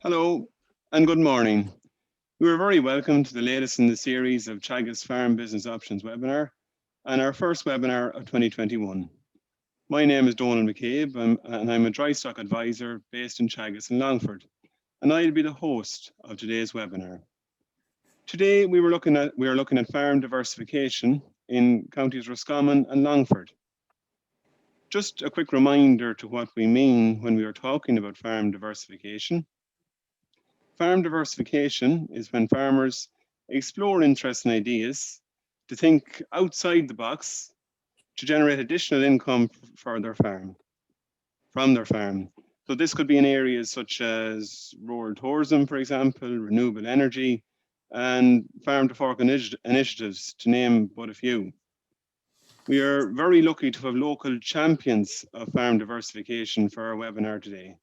Hello and good morning. You are very welcome to the latest in the series of Teagasc Farm Business Options webinar and our first webinar of 2021. My name is Donal McCabe and I'm a dry stock advisor based in Teagasc and Longford, and I'll be the host of today's webinar. Today we are looking at farm diversification in counties Roscommon and Longford. Just a quick reminder to what we mean when we are talking about farm diversification. Farm diversification is when farmers explore interesting ideas to think outside the box to generate additional income for their farm, from their farm. So this could be in areas such as rural tourism, for example, renewable energy, and farm to fork initiatives, to name but a few. We are very lucky to have local champions of farm diversification for our webinar today.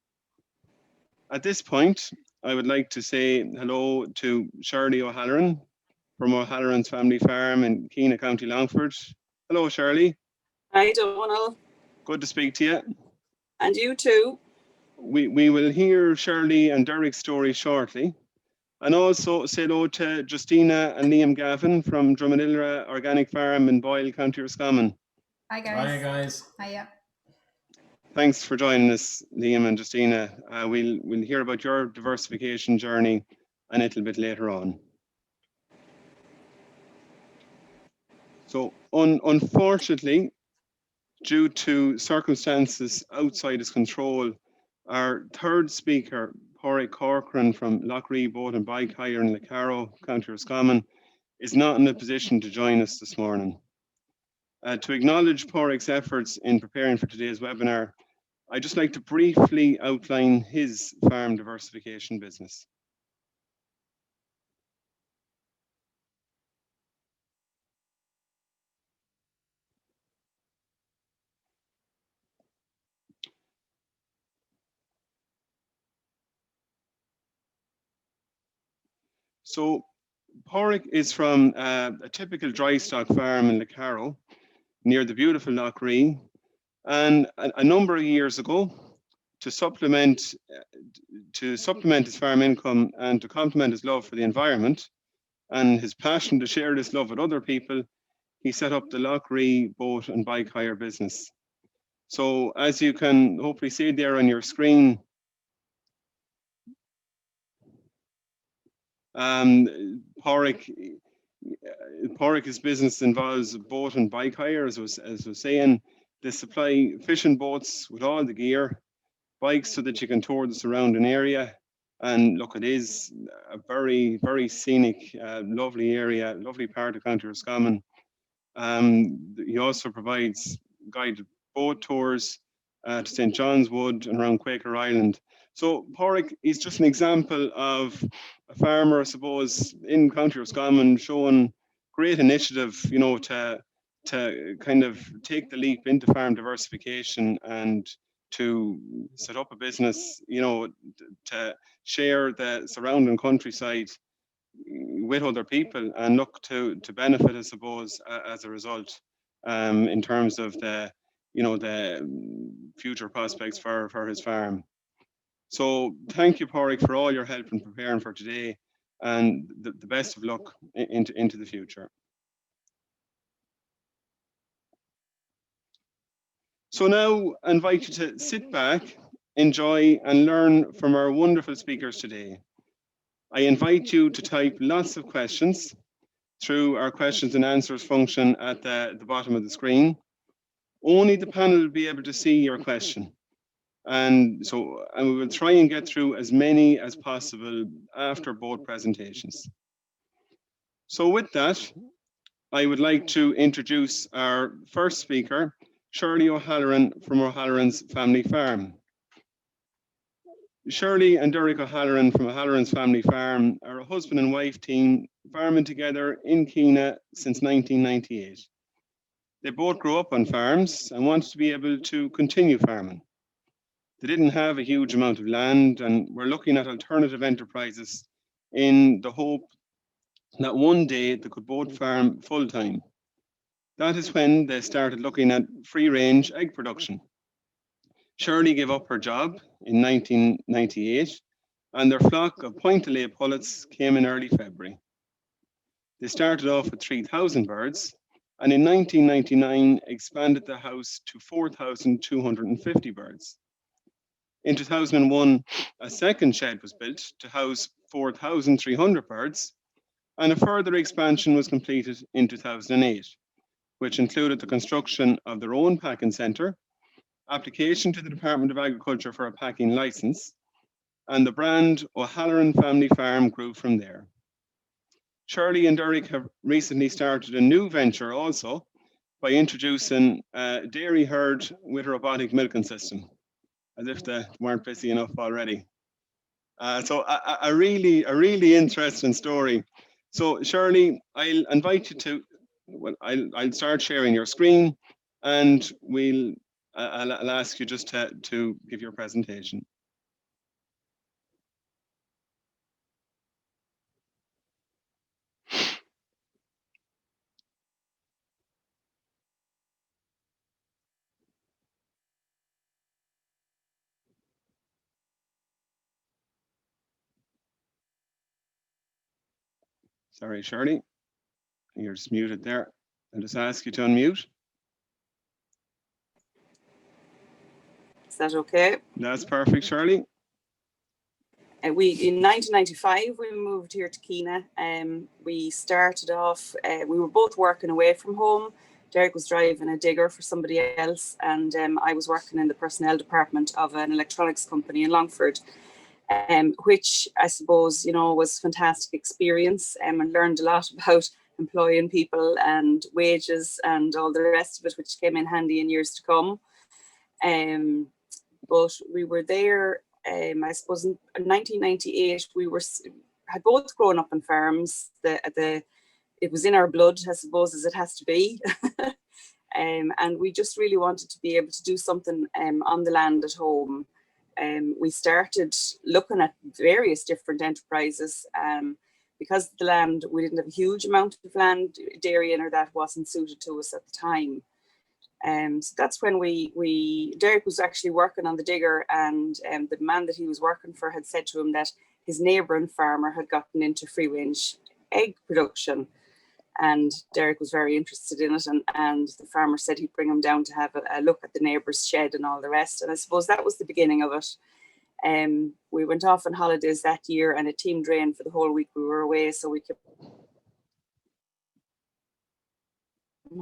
At this point, I would like to say hello to Shirley O'Halleran from O'Halleran's Family Farm in Keena, County Longford. Hello, Shirley. Hi, Donal. Good to speak to you. And you too. We will hear Shirley and Derek's story shortly. And also say hello to Justina and Liam Gavin from Dumanilra Organic Farm in Boyle, County Roscommon. Hi guys. Hi guys. Hiya. Thanks for joining us, Liam and Justina. We'll hear about your diversification journey a little bit later on. So unfortunately, due to circumstances outside his control, our third speaker, Padraig Corcoran from Lough, Boat and Bike Hire in Lough, County Roscommon, is not in a position to join us this morning. To acknowledge Padraig's efforts in preparing for today's webinar, I'd just like to briefly outline his farm diversification business. So Padraig is from a typical dry stock farm in Lough, near the beautiful Lough, and a number of years ago, to supplement his farm income and to complement his love for the environment and his passion to share this love with other people, he set up the Lough Boat and Bike Hire business. So as you can hopefully see there on your screen, Padraig's business involves boat and bike hire, as was saying. They supply fishing boats with all the gear, bikes so that you can tour the surrounding area. And look, it is a very, very scenic, lovely area, lovely part of County Roscommon. He also provides guided boat tours to St. John's Wood and around Quaker Island. So Padraig is just an example of a farmer, I suppose, in County Roscommon showing great initiative, to kind of take the leap into farm diversification and to set up a business, to share the surrounding countryside with other people and look to benefit, I suppose, as a result, in terms of the future prospects for his farm. So thank you, Padraig, for all your help in preparing for today, and the best of luck into the future. So now I invite you to sit back, enjoy, and learn from our wonderful speakers today. I invite you to type lots of questions through our questions and answers function at the bottom of the screen. Only the panel will be able to see your question. And we will try and get through as many as possible after both presentations. So with that, I would like to introduce our first speaker, Shirley O'Halleran from O'Halleran's Family Farm. Shirley and Derek O'Halleran from O'Halleran's Family Farm are a husband and wife team farming together in Keena since 1998. They both grew up on farms and wanted to be able to continue farming. They didn't have a huge amount of land and were looking at alternative enterprises in the hope that one day they could both farm full-time. That is when they started looking at free-range egg production. Shirley gave up her job in 1998 and their flock of point-to-lay pullets came in early February. They started off with 3,000 birds, and in 1999 expanded the house to 4,250 birds. In 2001, a second shed was built to house 4,300 birds, and a further expansion was completed in 2008, which included the construction of their own packing centre, application to the Department of Agriculture for a packing licence, and the brand O'Halleran Family Farm grew from there. Shirley and Derek have recently started a new venture also by introducing a dairy herd with a robotic milking system, as if they weren't busy enough already. So a really interesting story. So Shirley, I'll invite you to, well, I'll start sharing your screen, and I'll ask you just to give your presentation. Sorry, Shirley, you're just muted there. I'll just ask you to unmute. Is that okay? That's perfect, Shirley. In 1995, we moved here to Keena. We started off, we were both working away from home. Derek was driving a digger for somebody else, and I was working in the personnel department of an electronics company in Longford, which I suppose, was a fantastic experience, and learned a lot about employing people and wages and all the rest of it, which came in handy in years to come. But we were there, I suppose in 1998, had both grown up on farms. It was in our blood, I suppose, as it has to be. And we just really wanted to be able to do something on the land at home. We started looking at various different enterprises. Because the land, we didn't have a huge amount of land, dairy in or that wasn't suited to us at the time. So that's when Derek was actually working on the digger, and the man that he was working for had said to him that his neighbouring farmer had gotten into free range egg production, and Derek was very interested in it, and the farmer said he'd bring him down to have a look at the neighbour's shed and all the rest, and I suppose that was the beginning of it. We went off on holidays that year, and a team drained for the whole week we were away, so we came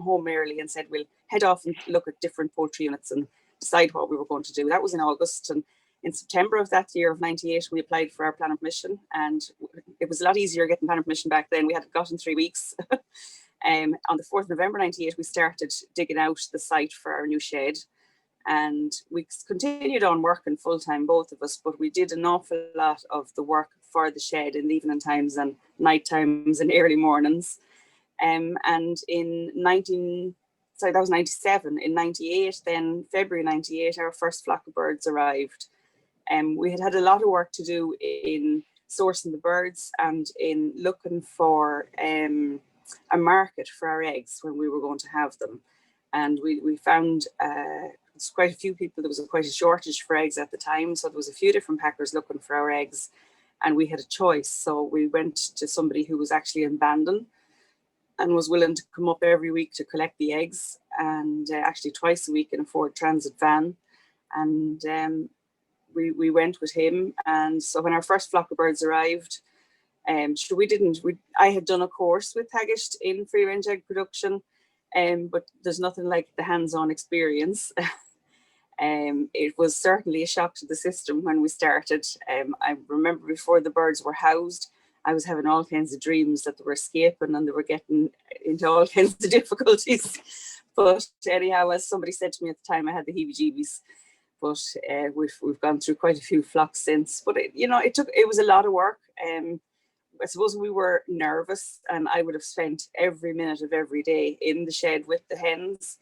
home early and said we'll head off and look at different poultry units and decide what we were going to do. That was in August, and in September of that year of 98 we applied for our planning permission, and it was a lot easier getting planning permission back then. We had got in 3 weeks. On the 4th of November 98 we started digging out the site for our new shed, and we continued on working full-time, both of us, but we did an awful lot of the work for the shed in the evening times and night times and early mornings. And in that was 97. In 98, then February 98, our first flock of birds arrived. We had a lot of work to do in sourcing the birds and in looking for a market for our eggs when we were going to have them. And we found quite a few people, there was quite a shortage for eggs at the time. So there was a few different packers looking for our eggs, and we had a choice. So we went to somebody who was actually in Bandon and was willing to come up every week to collect the eggs, and actually twice a week in a Ford Transit van. And we went with him. And so when our first flock of birds arrived, I had done a course with Teagasc in free range egg production, but there's nothing like the hands-on experience. It was certainly a shock to the system when we started. I remember before the birds were housed, I was having all kinds of dreams that they were escaping and they were getting into all kinds of difficulties. But anyhow, as somebody said to me at the time, I had the heebie-jeebies. But we've gone through quite a few flocks since. But it was a lot of work. I suppose we were nervous, and I would have spent every minute of every day in the shed with the hens.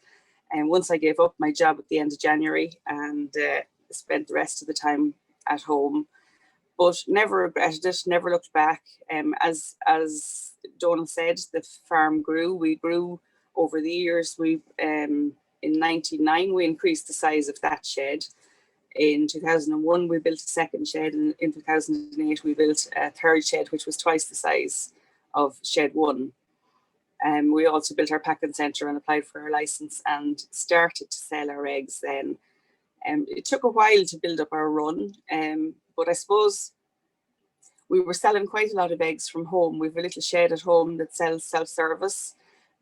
And once I gave up my job at the end of January and spent the rest of the time at home. But never regretted it, never looked back. As Donal said, the farm grew. We grew over the years. In 99, we increased the size of that shed. In 2001, we built a second shed, and in 2008, we built a third shed, which was twice the size of shed 1. We also built our packing centre and applied for our licence and started to sell our eggs then. It took a while to build up our run, but I suppose we were selling quite a lot of eggs from home. We have a little shed at home that sells self-service,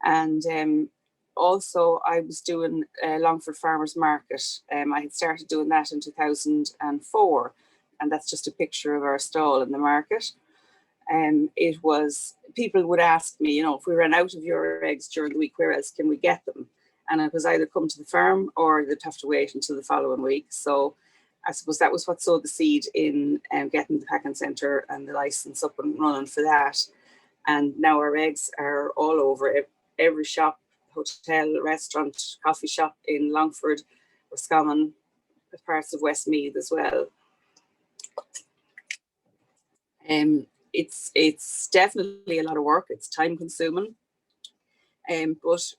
and also I was doing Longford Farmers Market. I had started doing that in 2004, and that's just a picture of our stall in the market. It was, people would ask me, if we ran out of your eggs during the week, where else can we get them? And it was either come to the farm or they'd have to wait until the following week. So I suppose that was what sowed the seed in getting the packing centre and the licence up and running for that. And now our eggs are all over every shop, hotel, restaurant, coffee shop in Longford, Roscommon, parts of Westmeath as well. It's definitely a lot of work. It's time consuming, but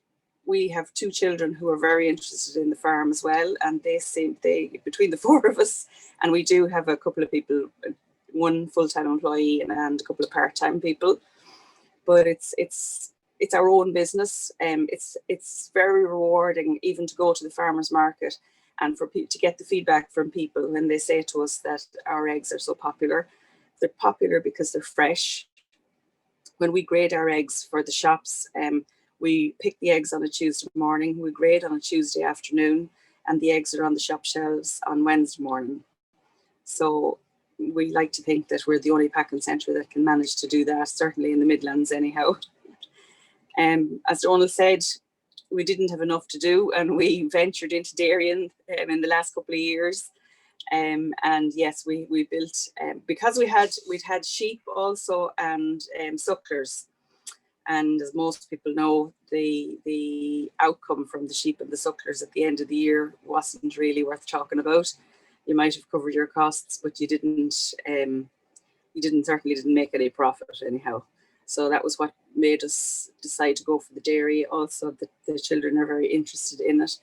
we have 2 children who are very interested in the farm as well, and they between the 4 of us, and we do have a couple of people, 1 full-time employee and a couple of part-time people, but it's our own business. It's very rewarding even to go to the farmers market and for people to get the feedback from people when they say to us that our eggs are so popular. They're popular because they're fresh. When we grade our eggs for the shops, we pick the eggs on a Tuesday morning, we grade on a Tuesday afternoon, and the eggs are on the shop shelves on Wednesday morning. So we like to think that we're the only packing centre that can manage to do that, certainly in the Midlands anyhow. As Donal said, we didn't have enough to do, and we ventured into dairying in the last couple of years. And yes, we built, because we'd had sheep also and sucklers. And as most people know, the outcome from the sheep and the sucklers at the end of the year wasn't really worth talking about. You might have covered your costs, but you certainly didn't make any profit anyhow. So that was what made us decide to go for the dairy. Also, the children are very interested in it.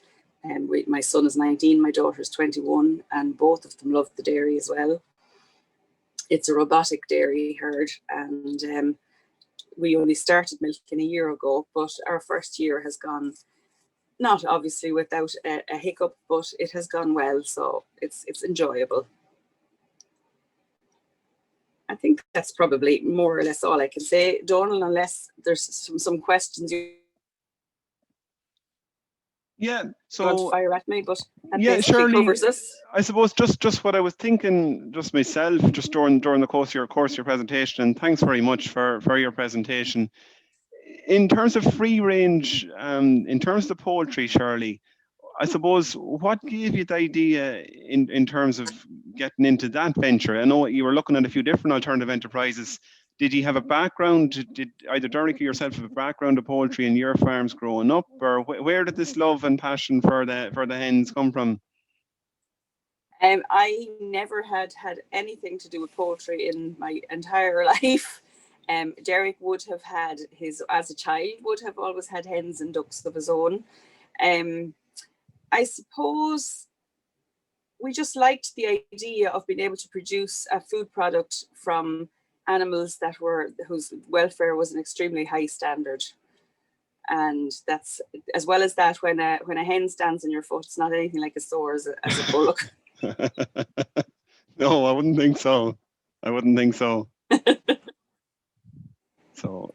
My son is 19, my daughter is 21, and both of them love the dairy as well. It's a robotic dairy herd, and we only started milking a year ago, but our first year has gone, not obviously without a hiccup, but it has gone well, so it's enjoyable. I think that's probably more or less all I can say, Donal, unless there's some questions you want to fire at me, but that basically Shirley, covers this. I suppose just what I was thinking, just myself, just during the course of your presentation, and thanks very much for your presentation. In terms of free range, in terms of the poultry, Shirley, I suppose what gave you the idea in terms of getting into that venture? I know you were looking at a few different alternative enterprises. Did you have a background? Did either Derek or yourself have a background of poultry in your farms growing up, or where did this love and passion for the hens come from? I never had anything to do with poultry in my entire life. Derek would have had as a child, would have always had hens and ducks of his own. I suppose we just liked the idea of being able to produce a food product from animals whose welfare was an extremely high standard. And that's, as well as that, when a hen stands on your foot, it's not anything like as sore as a bullock. No, I wouldn't think so. So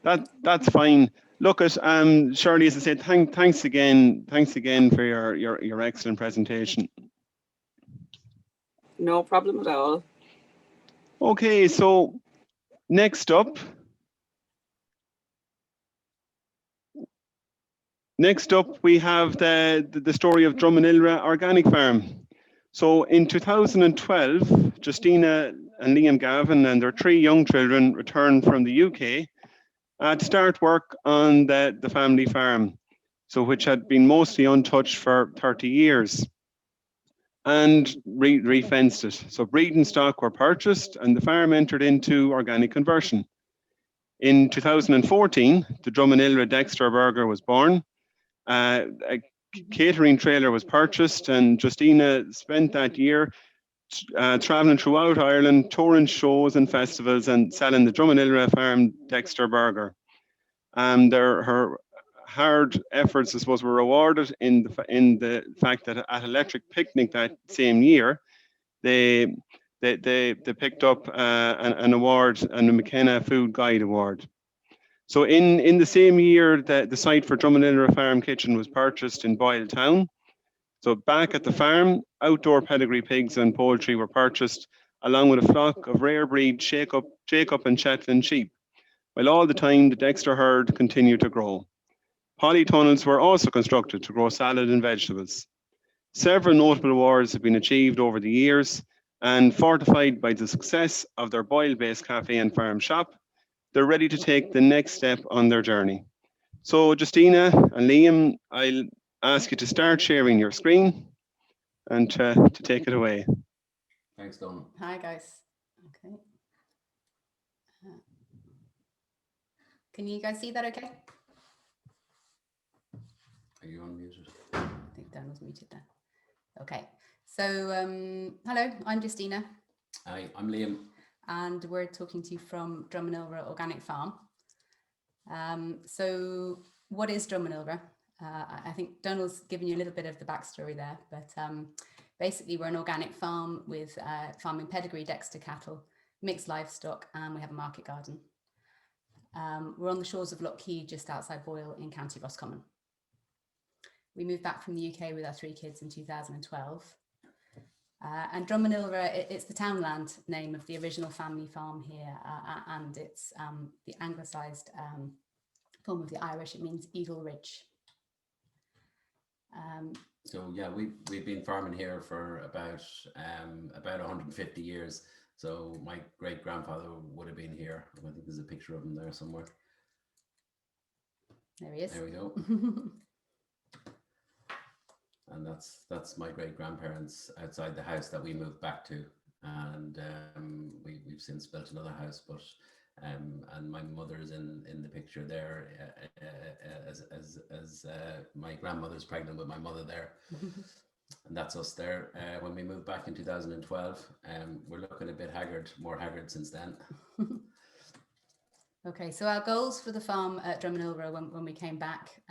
that's fine. Look at Shirley, as I said, thanks again for your excellent presentation. No problem at all. Okay, so next up we have the story of Dumanilra Organic Farm. So in 2012, Justina and Liam Gavin and their 3 young children returned from the UK to start work on the family farm, so which had been mostly untouched for 30 years, and re-fenced it. So breeding stock were purchased and the farm entered into organic conversion. In 2014, the Dumanilra Dexter burger was born. catering trailer was purchased, and Justina spent that year traveling throughout Ireland, touring shows and festivals, and selling the Dumanilra Farm Dexter burger. Her hard efforts, I suppose, were rewarded in the fact that at Electric Picnic that same year, they they picked up an award, and the McKenna Food Guide Award. So in the same year, the site for Drummondilra Farm Kitchen was purchased in Boyle Town. So back at the farm, outdoor pedigree pigs and poultry were purchased, along with a flock of rare breed Jacob and Shetland sheep, while all the time the Dexter herd continued to grow. Polytunnels were also constructed to grow salad and vegetables. Several notable awards have been achieved over the years, and fortified by the success of their Boyle-based cafe and farm shop, they're ready to take the next step on their journey. So, Justina and Liam, I'll ask you to start sharing your screen and to take it away. Thanks, Don. Hi, guys. Okay. Can you guys see that okay? Are you unmuted? I think Dan was muted there. Okay. So, hello, I'm Justina. Hi, I'm Liam. And we're talking to you from Dumanilra Organic Farm. So what is Dumanilra? I think Donal's given you a little bit of the backstory there, but basically we're an organic farm with farming pedigree Dexter cattle, mixed livestock, and we have a market garden. We're on the shores of Lough just outside Boyle in County Roscommon. We moved back from the UK with our 3 kids in 2012. And Dumanilra, it's the townland name of the original family farm here, and it's the anglicised form of the Irish. It means Eagle Ridge. So yeah, we've been farming here for about 150 years. So my great grandfather would have been here. I think there's a picture of him there somewhere. There he is. There we go. And that's my great grandparents outside the house that we moved back to, and we've since built another house. But and my mother's in the picture there, as my grandmother's pregnant with my mother there, and that's us there. When we moved back in 2012, we're looking a bit haggard, more haggard since then. Okay, so our goals for the farm at Dumanilra when we came back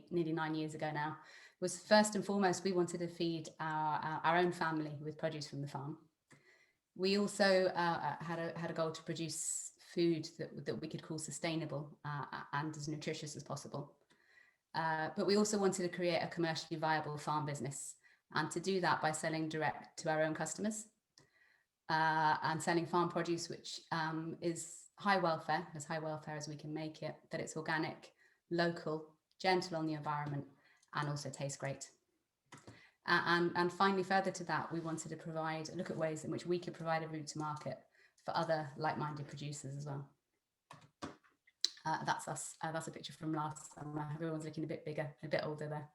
nearly 9 years ago now, was first and foremost, we wanted to feed our own family with produce from the farm. We also had a goal to produce food that we could call sustainable and as nutritious as possible. But we also wanted to create a commercially viable farm business, and to do that by selling direct to our own customers and selling farm produce, which is high welfare as we can make it, that it's organic, local, gentle on the environment, and also tastes great. And finally, further to that, we wanted to look at ways in which we could provide a route to market for other like-minded producers as well. That's us. That's a picture from last summer. Everyone's looking a bit bigger, a bit older there.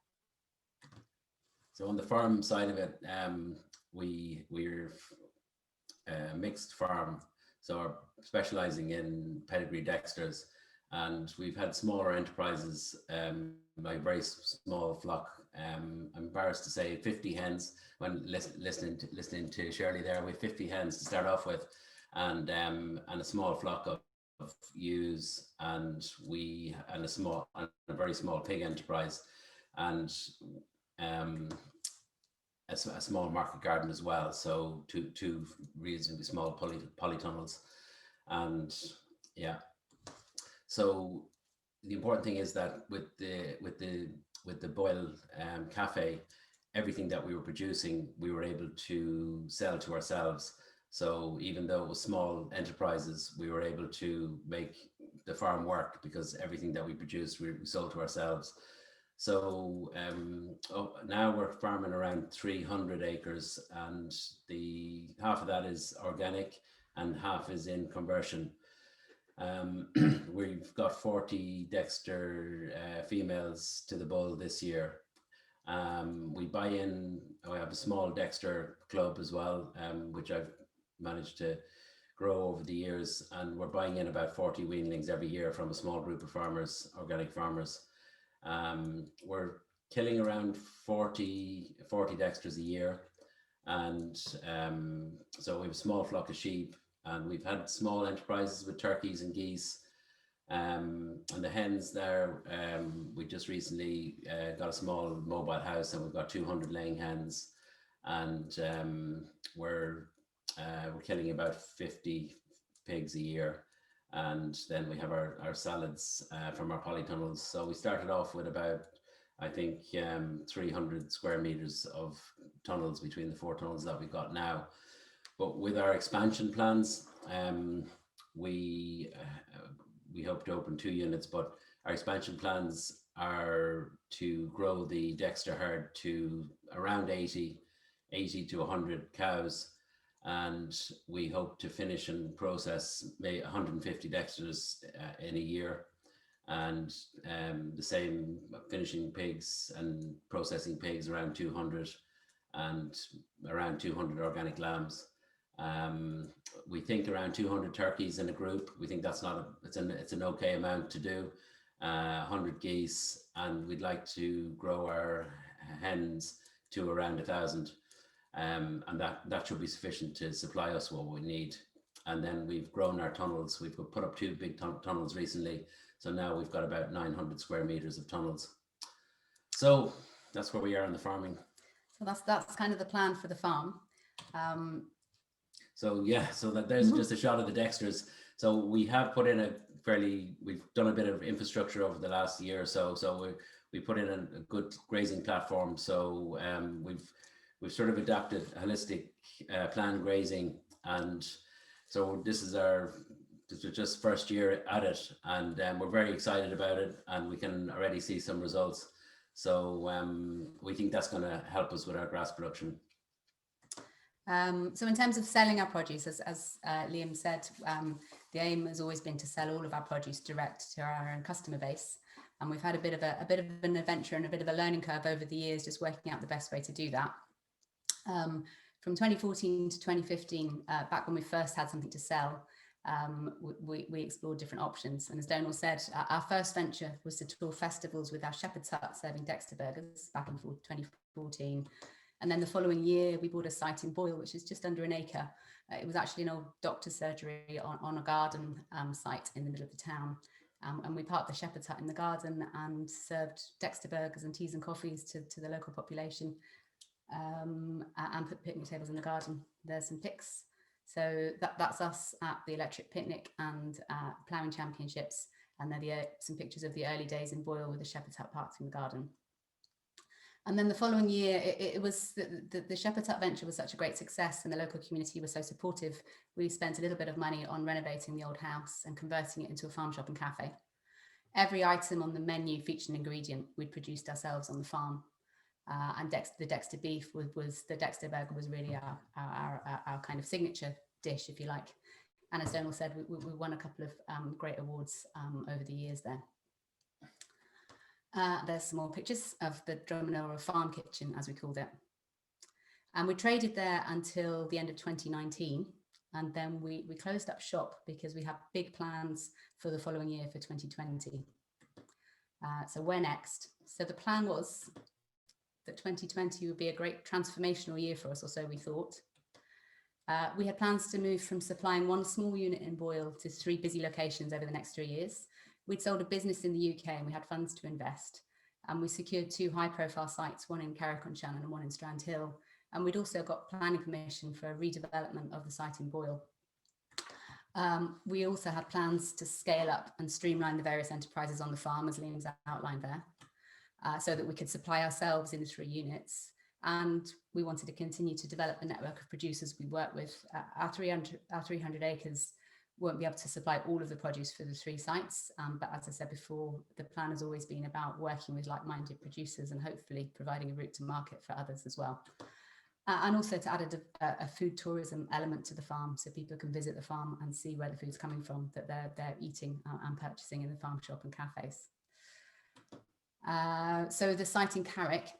So on the farm side of it, we're a mixed farm, so we're specialising in pedigree Dexters, and we've had smaller enterprises, like a very small flock. I'm embarrassed to say 50 hens. When listening to Shirley there, we have 50 hens to start off with, and a small flock of ewes, and a very small pig enterprise, and a small market garden as well. So two reasonably small polytunnels, and yeah. So the important thing is that with the Boyle cafe, everything that we were producing, we were able to sell to ourselves. So even though it was small enterprises, we were able to make the farm work, because everything that we produced, we sold to ourselves. So now we're farming around 300 acres, and the half of that is organic and half is in conversion. We've got 40 Dexter females to the bull this year. We have a small Dexter club as well, which I've managed to grow over the years, and we're buying in about 40 weanlings every year from a small group of farmers, organic farmers. We're killing around 40 dexters a year. And so we have a small flock of sheep, and we've had small enterprises with turkeys and geese. And the hens there, we just recently got a small mobile house, and we've got 200 laying hens, and we're killing about 50 pigs a year. And then we have our salads from our polytunnels. So we started off with about, I think, 300 square meters of tunnels between the 4 tunnels that we've got now. But with our expansion plans, we hope to open 2 units, but our expansion plans are to grow the Dexter herd to around 80 to 100 cows. And we hope to finish and process 150 Dexters in a year. And the same, finishing pigs and processing pigs around 200, and around 200 organic lambs. We think around 200 turkeys in a group. We think that's it's an okay amount to do. 100 geese, and we'd like to grow our hens to around 1,000. And that should be sufficient to supply us what we need. And then we've grown our tunnels. We've put up 2 big tunnels recently. So now we've got about 900 square meters of tunnels. So that's where we are in the farming. So that's kind of the plan for the farm. So yeah, so there's just a shot of the Dexters. So we have put in we've done a bit of infrastructure over the last year or so. So we put in a good grazing platform. So we've sort of adapted holistic planned grazing, and so this is just first year at it, and we're very excited about it, and we can already see some results. So we think that's going to help us with our grass production. So in terms of selling our produce, as Liam said, the aim has always been to sell all of our produce direct to our own customer base. And we've had a bit of an adventure and a bit of a learning curve over the years, just working out the best way to do that. From 2014 to 2015, back when we first had something to sell, we explored different options. And as Donal said, our first venture was to tour festivals with our shepherd's hut serving Dexter burgers back in 2014. And then the following year, we bought a site in Boyle, which is just under an acre. It was actually an old doctor's surgery on a garden site in the middle of the town. And we parked the shepherd's hut in the garden and served Dexter burgers and teas and coffees to the local population, and put picnic tables in the garden. There's some pics. So that's us at the Electric Picnic and Ploughing Championships. And there are some pictures of the early days in Boyle with the shepherd's hut parked in the garden. And then the following year, it was the shepherd's hut venture was such a great success, and the local community was so supportive. We spent a little bit of money on renovating the old house and converting it into a farm shop and cafe. Every item on the menu featured an ingredient we'd produced ourselves on the farm. And the Dexter beef was the Dexter burger was really our kind of signature dish, if you like. And as Donal said, we won a couple of great awards over the years there. There's some more pictures of the Dumanilra farm kitchen, as we called it. And we traded there until the end of 2019. And then we closed up shop because we have big plans for the following year, for 2020. So where next? So the plan was that 2020 would be a great transformational year for us, or so we thought. We had plans to move from supplying 1 small unit in Boyle to 3 busy locations over the next 3 years. We'd sold a business in the UK and we had funds to invest. And we secured 2 high-profile sites, one in Corcoran and one in Strand Hill. And we'd also got planning permission for a redevelopment of the site in Boyle. We also had plans to scale up and streamline the various enterprises on the farm, as Liam's outlined there, so that we could supply ourselves in the 3 units. And we wanted to continue to develop the network of producers we work with. Our 300 acres won't be able to supply all of the produce for the 3 sites. But as I said before, the plan has always been about working with like-minded producers and hopefully providing a route to market for others as well. And also to add a food tourism element to the farm, so people can visit the farm and see where the food's coming from, that they're eating and purchasing in the farm shop and cafes. So the site in Carrick,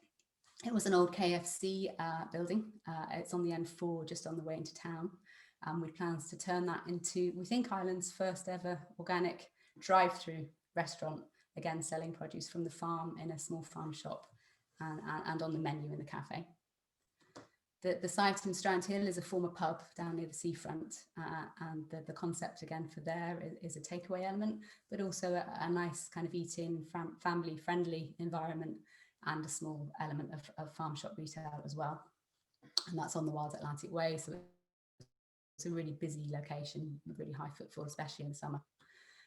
it was an old KFC building. It's on the N4, just on the way into town. With plans to turn that into, we think, Ireland's first ever organic drive-through restaurant, again selling produce from the farm in a small farm shop. and on the menu in the cafe. The site in Strand Hill is a former pub down near the seafront, and the concept again for there is a takeaway element, but also a nice kind of eat-in, family-friendly environment, and a small element of farm shop retail as well. And that's on the Wild Atlantic Way, so it's a really busy location, really high footfall, especially in the summer.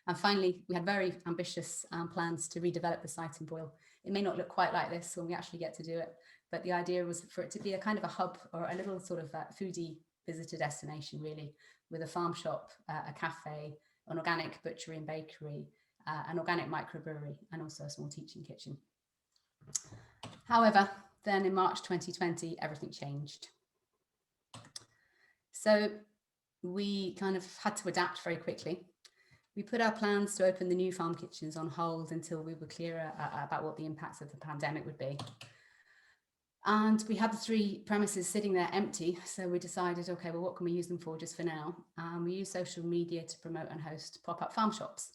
And finally, we had very ambitious plans to redevelop the site in Boyle. It may not look quite like this when we actually get to do it, but the idea was for it to be a kind of a hub or a little sort of foodie visitor destination, really, with a farm shop, a cafe, an organic butchery and bakery, an organic microbrewery, and also a small teaching kitchen. However, then in March 2020, everything changed. So we kind of had to adapt very quickly. We put our plans to open the new farm kitchens on hold until we were clearer about what the impacts of the pandemic would be. And we had the 3 premises sitting there empty. So we decided, okay, well, what can we use them for just for now? We used social media to promote and host pop-up farm shops,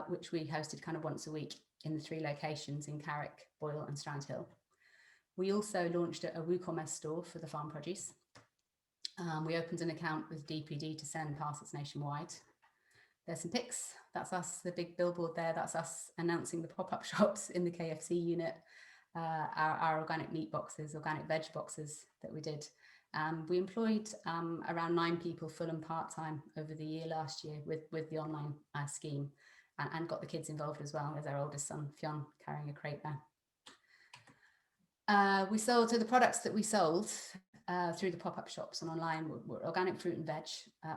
which we hosted kind of once a week in the 3 locations in Carrick, Boyle and Strand Hill. We also launched a WooCommerce store for the farm produce. We opened an account with DPD to send parcels nationwide. There's some pics. That's us, the big billboard there. That's us announcing the pop-up shops in the KFC unit. Our organic meat boxes, organic veg boxes that we did. We employed around 9 people full and part-time over the year last year with the online scheme, and got the kids involved as well, as our oldest son, Fionn, carrying a crate there. We sold, so the products that we sold through the pop-up shops and online were organic fruit and veg,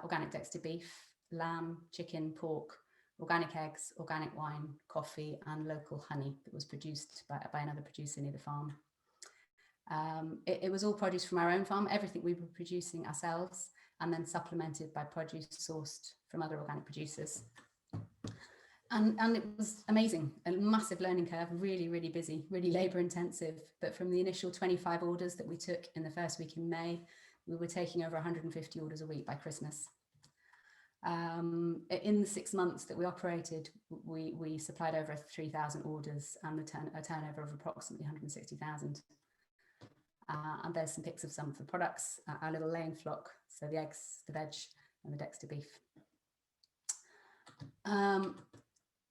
organic Dexter beef, lamb, chicken, pork, organic eggs, organic wine, coffee, and local honey that was produced by another producer near the farm. It was all produce from our own farm, everything we were producing ourselves, and then supplemented by produce sourced from other organic producers. And it was amazing, a massive learning curve, really, really busy, really labour intensive. But from the initial 25 orders that we took in the first week in May, we were taking over 150 orders a week by Christmas. In the 6 months that we operated, we supplied over 3,000 orders and a turnover of approximately 160,000. And there's some pics of some of the products, our little laying flock, so the eggs, the veg, and the Dexter beef.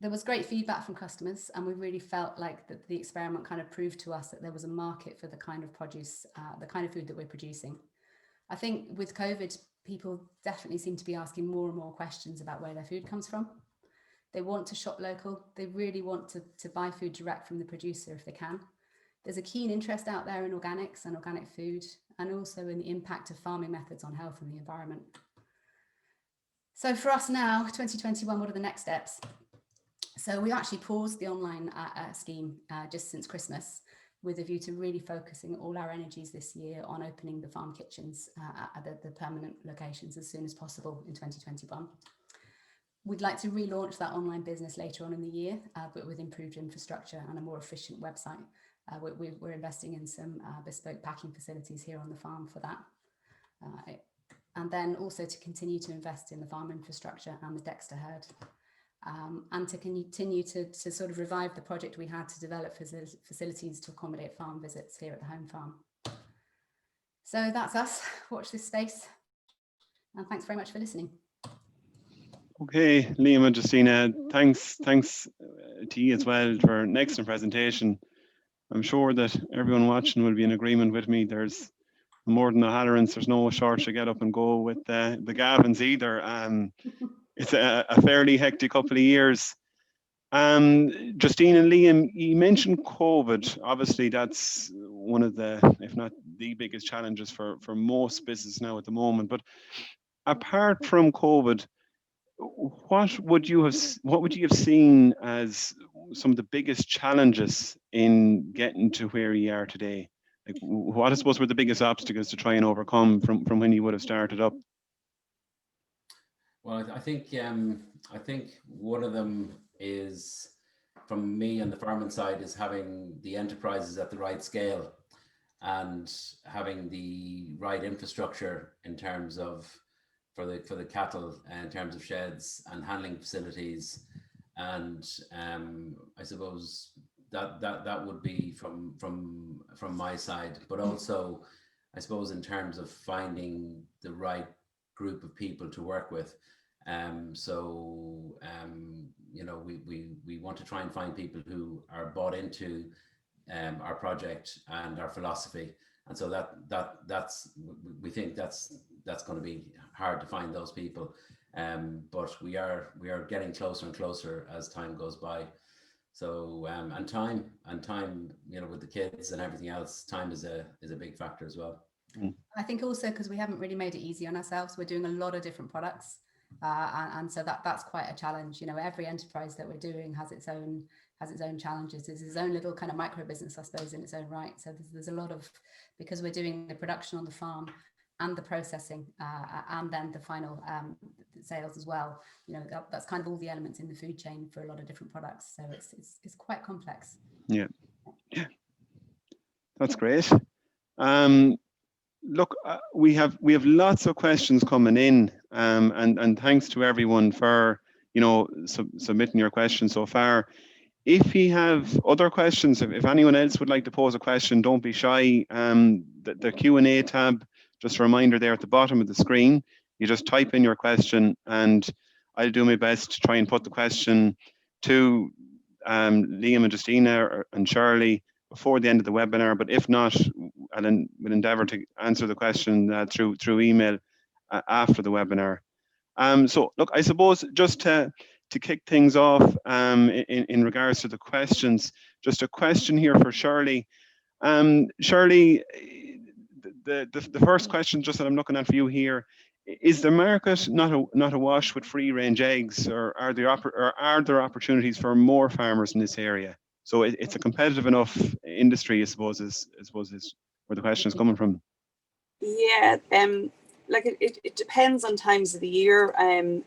There was great feedback from customers, and we really felt like that the experiment kind of proved to us that there was a market for the kind of produce, the kind of food that we're producing. I think with COVID, people definitely seem to be asking more and more questions about where their food comes from. They want to shop local. They really want to buy food direct from the producer if they can. There's a keen interest out there in organics and organic food, and also in the impact of farming methods on health and the environment. So for us now, 2021, what are the next steps? So we actually paused the online scheme just since Christmas, with a view to really focusing all our energies this year on opening the farm kitchens at the permanent locations as soon as possible in 2021. We'd like to relaunch that online business later on in the year, but with improved infrastructure and a more efficient website. We're investing in some bespoke packing facilities here on the farm for that. And then also to continue to invest in the farm infrastructure and the Dexter herd. And to continue to sort of revive the project we had to develop facilities to accommodate farm visits here at the home farm. So that's us. Watch this space. And thanks very much for listening. Okay, Liam and Justina, thanks to you as well for an excellent presentation. I'm sure that everyone watching will be in agreement with me. There's more than O'Halleran's, there's no shortage to get up and go with the Gavins either. It's a fairly hectic couple of years. Justine and Liam, you mentioned COVID. Obviously, that's one of the, if not the biggest challenges for most business now at the moment. But apart from COVID, what would you have seen as some of the biggest challenges in getting to where you are today? Like, what I suppose were the biggest obstacles to try and overcome from when you would have started up? Well, I think one of them is, from me on the farming side, is having the enterprises at the right scale and having the right infrastructure in terms of for the cattle, in terms of sheds and handling facilities, and I suppose that would be from my side, but also I suppose in terms of finding the right group of people to work with. You know, we want to try and find people who are bought into our project and our philosophy, and so we think that's going to be hard to find those people, but we are getting closer and closer as time goes by. So and time, you know, with the kids and everything else, time is a big factor as well. I think also because we haven't really made it easy on ourselves, we're doing a lot of different products, and so that's quite a challenge. You know, every enterprise that we're doing has its own challenges. It's its own little kind of micro business, I suppose, in its own right. So there's a lot of, because we're doing the production on the farm and the processing and then the final sales as well. You know, that's kind of all the elements in the food chain for a lot of different products. So it's quite complex. Yeah, that's great. Look, we have lots of questions coming in, and thanks to everyone for, you know, submitting your questions so far. If you have other questions, if anyone else would like to pose a question, don't be shy. The Q&A tab, just a reminder there at the bottom of the screen, you just type in your question and I'll do my best to try and put the question to Liam and Justina and Shirley before the end of the webinar. But if not, we'll endeavour to answer the question through email after the webinar. So look, I suppose just to kick things off in regards to the questions, just a question here for Shirley. Shirley, the first question just that I'm looking at for you here, is the market not awash with free range eggs, or are there opportunities for more farmers in this area? So it's a competitive enough industry, I suppose is where the question is coming from. Yeah, like it depends on times of the year, and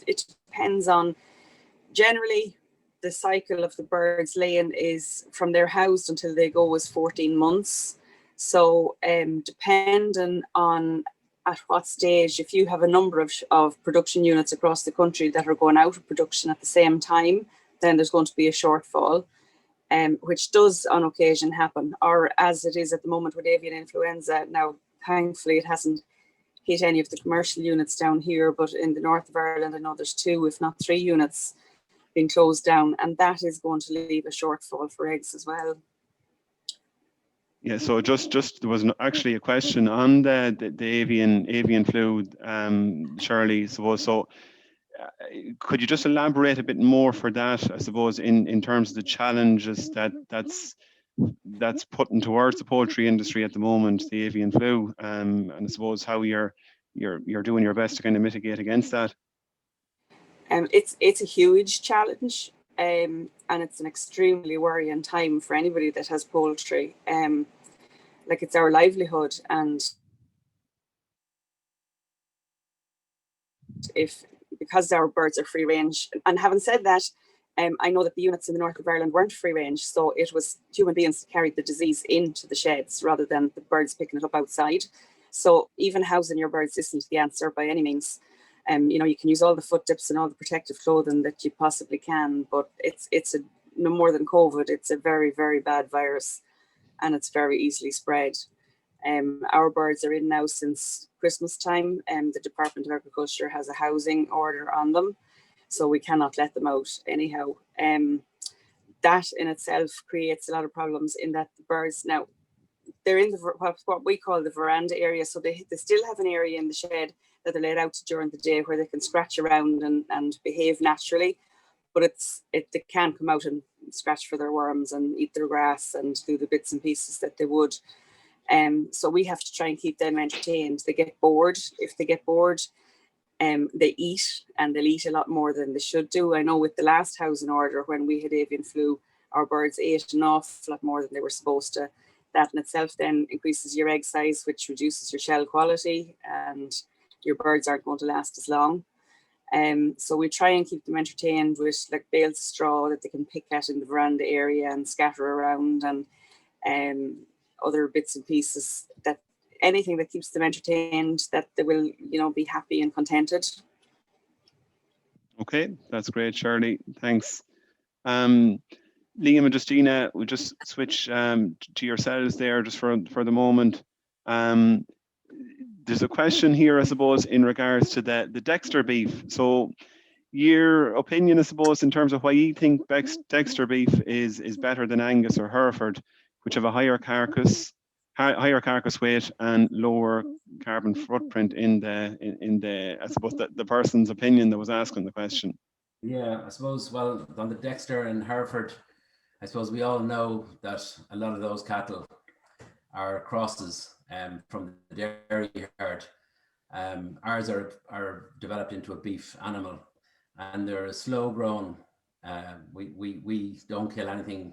it depends on, generally the cycle of the birds laying is from they're housed until they go is 14 months. So depending on at what stage, if you have a number of production units across the country that are going out of production at the same time, then there's going to be a shortfall, which does on occasion happen, or as it is at the moment with avian influenza. Now, thankfully, it hasn't hit any of the commercial units down here, but in the north of Ireland, I know there's 2, if not 3 units being closed down, and that is going to leave a shortfall for eggs as well. Yeah, so just there was actually a question on the avian flu, Shirley. So could you just elaborate a bit more for that, I suppose, in terms of the challenges that's putting towards the poultry industry at the moment, the avian flu, and I suppose how you're doing your best to kind of mitigate against that? It's a huge challenge, and it's an extremely worrying time for anybody that has poultry. Like, it's our livelihood, and because our birds are free range. And having said that, I know that the units in the north of Ireland weren't free range, so it was human beings that carried the disease into the sheds rather than the birds picking it up outside. So even housing your birds isn't the answer by any means. You know, you can use all the foot dips and all the protective clothing that you possibly can, but it's no more than COVID. It's a very, very bad virus, and it's very easily spread. Our birds are in now since Christmas time, and the Department of Agriculture has a housing order on them, so we cannot let them out anyhow. That in itself creates a lot of problems, in that the birds now, they're in what we call the veranda area, so they still have an area in the shed that they're laid out during the day where they can scratch around and behave naturally, but they can't come out and scratch for their worms and eat their grass and do the bits and pieces that they would. So we have to try and keep them entertained. They get bored. If they get bored, they eat, and they'll eat a lot more than they should do. I know with the last housing order, when we had avian flu, our birds ate an awful lot more than they were supposed to. That in itself then increases your egg size, which reduces your shell quality, and your birds aren't going to last as long. So we try and keep them entertained with like bales of straw that they can pick at in the veranda area and scatter around, and other bits and pieces, that anything that keeps them entertained, that they will, you know, be happy and contented. Okay, that's great, Shirley. Thanks. Liam and Justina, we'll just switch to yourselves there just for the moment. There's a question here, I suppose, in regards to the Dexter beef. So your opinion, I suppose, in terms of why you think Dexter beef is better than Angus or Hereford, which have a higher carcass weight and lower carbon footprint in the I suppose the person's opinion that was asking the question. Yeah, I suppose, well, on the Dexter and Hereford, I suppose we all know that a lot of those cattle are crosses from the dairy herd. Ours are developed into a beef animal, and they're slow grown. We don't kill anything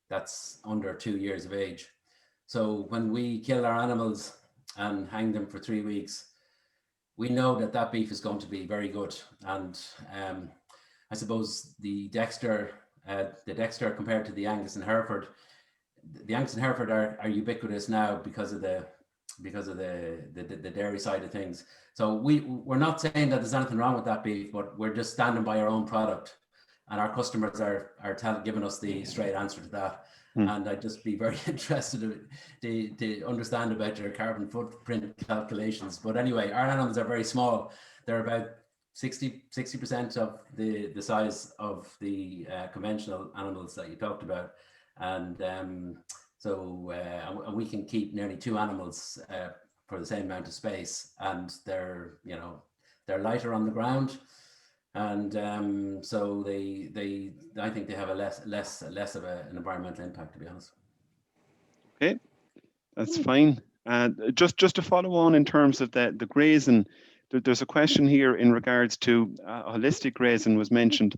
that's under 2 years of age. So when we kill our animals and hang them for 3 weeks, we know that beef is going to be very good. And I suppose the Dexter compared to the Angus and Hereford, the Angus and Hereford are ubiquitous now because of the dairy side of things. So we're not saying that there's anything wrong with that beef, but we're just standing by our own product, and our customers are giving us the straight answer to that. And I'd just be very interested to understand about your carbon footprint calculations. But anyway, our animals are very small. They're about 60% of the size of the conventional animals that you talked about. And so we can keep nearly 2 animals for the same amount of space, and they're lighter on the ground, and so I think they have a less of an environmental impact, to be honest. Okay, that's fine. Just to follow on in terms of the grazing, there's a question here in regards to holistic grazing was mentioned.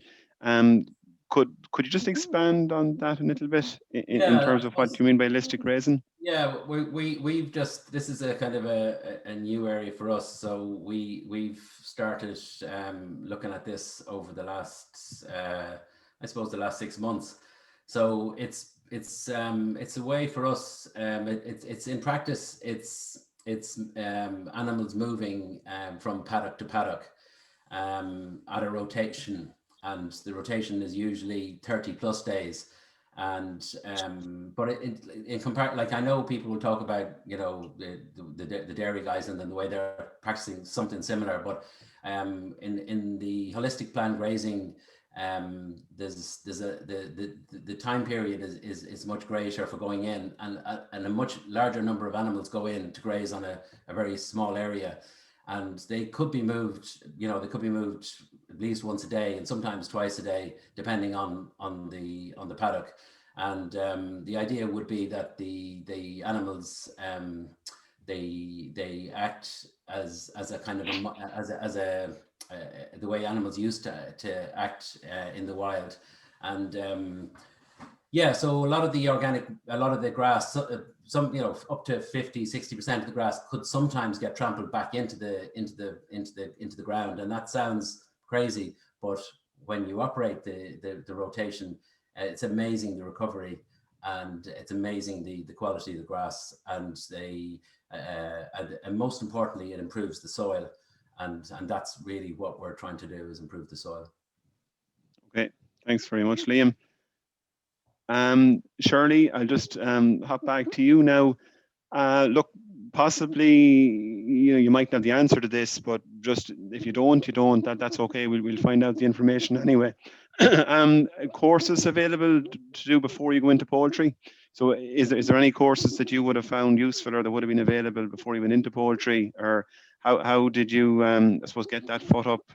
Could you just expand on that a little bit in terms of what you mean by holistic grazing? Yeah, we've just, this is a kind of a new area for us. So we've started looking at this over the last, I suppose, the last 6 months. So it's a way for us. It's in practice. It's animals moving from paddock to paddock at a rotation. And the rotation is usually 30+ days. And but in compare, like, I know people will talk about the dairy guys and then the way they're practicing something similar, but in the holistic plant grazing, there's the time period is much greater for going in, and a much larger number of animals go in to graze on a very small area. And they could be moved, they could be moved at least once a day and sometimes twice a day, depending on the paddock. And the idea would be that the animals they act as a kind of the way animals used to act in the wild. And so a lot of the grass, some up to 50-60% of the grass could sometimes get trampled back into the ground, and that sounds crazy, but when you operate the rotation, it's amazing the recovery, and it's amazing the quality of the grass, and and most importantly, it improves the soil, and that's really what we're trying to do, is improve the soil. Okay, thanks very much, Liam. Shirley, I'll just hop back to you now. Look, possibly you might have the answer to this, but just if you don't, that's okay. We'll find out the information anyway. Courses available to do before you go into poultry. So is there any courses that you would have found useful or that would have been available before you went into poultry, or how did you I suppose get that foot up,